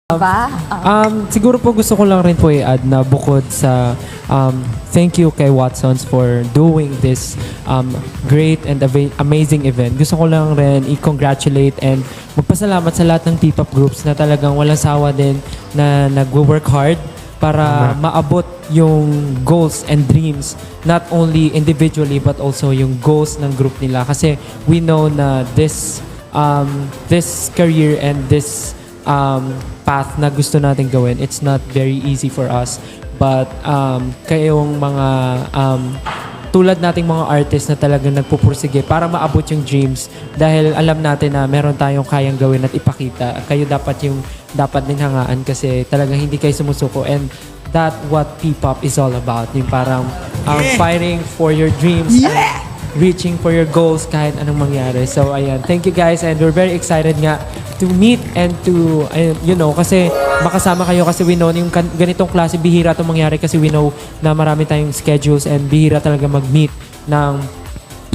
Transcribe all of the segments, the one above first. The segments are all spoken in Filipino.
Ba? Siguro po gusto ko lang rin po i-add na bukod sa thank you kay Watsons for doing this great and amazing event. Gusto ko lang rin i-congratulate and magpasalamat sa lahat ng P-pop groups na talagang walang sawa din na nagwo-work hard para maabot yung goals and dreams not only individually but also yung goals ng group nila kasi we know na this career and this path na gusto natin gawin, it's not very easy for us. But kayong mga tulad nating mga artists na talagang nagpupursige para maabot yung dreams dahil alam natin na meron tayong kayang gawin at ipakita. Kayo dapat yung dapat din hangaan kasi talagang hindi kayo sumusuko and that what P-pop is all about. Yung parang fighting for your dreams and reaching for your goals kahit anong mangyari. So ayan, thank you guys and we're very excited nga to meet and to, kasi makasama kayo kasi we know yung ganitong klase, bihira itong mangyari kasi we know na marami tayong schedules and bihira talaga mag-meet ng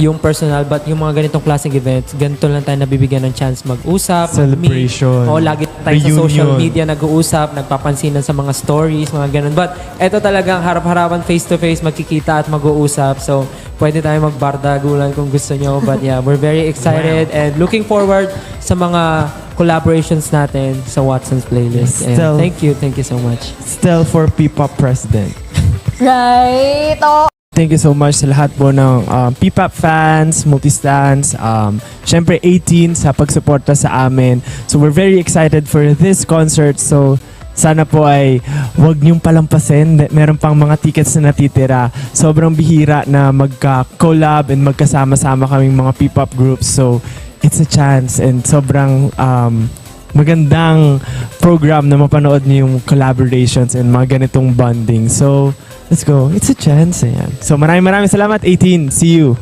yung personal but yung mga ganitong klaseng events, ganito lang tayo nabibigyan ng chance mag-usap, celebration, o lagi tayo sa social media nag-uusap, nagpapansinan sa mga stories, mga ganun. But eto talagang harap-harapan, face-to-face, magkikita at mag-uusap. So, pwede tayo magbardagulan kung gusto nyo. But yeah, we're very excited and looking forward sa mga collaborations natin sa Watson's Playlist. And thank you so much. Still for P-pop President. Right? Oh. Thank you so much sa lahat po ng P-pop fans, multi-stans, syempre 18 sa pagsuporta sa amin. So we're very excited for this concert. So sana po ay huwag niyong palampasin. Meron pang mga tickets na natitira. Sobrang bihira na magka-collab and magkasama-sama kaming mga P-pop groups. So it's a chance and sobrang magandang program na mapanood niyo yung collaborations and mga ganitong bonding. So let's go. It's a chance. Ayan. So maraming salamat 18. See you.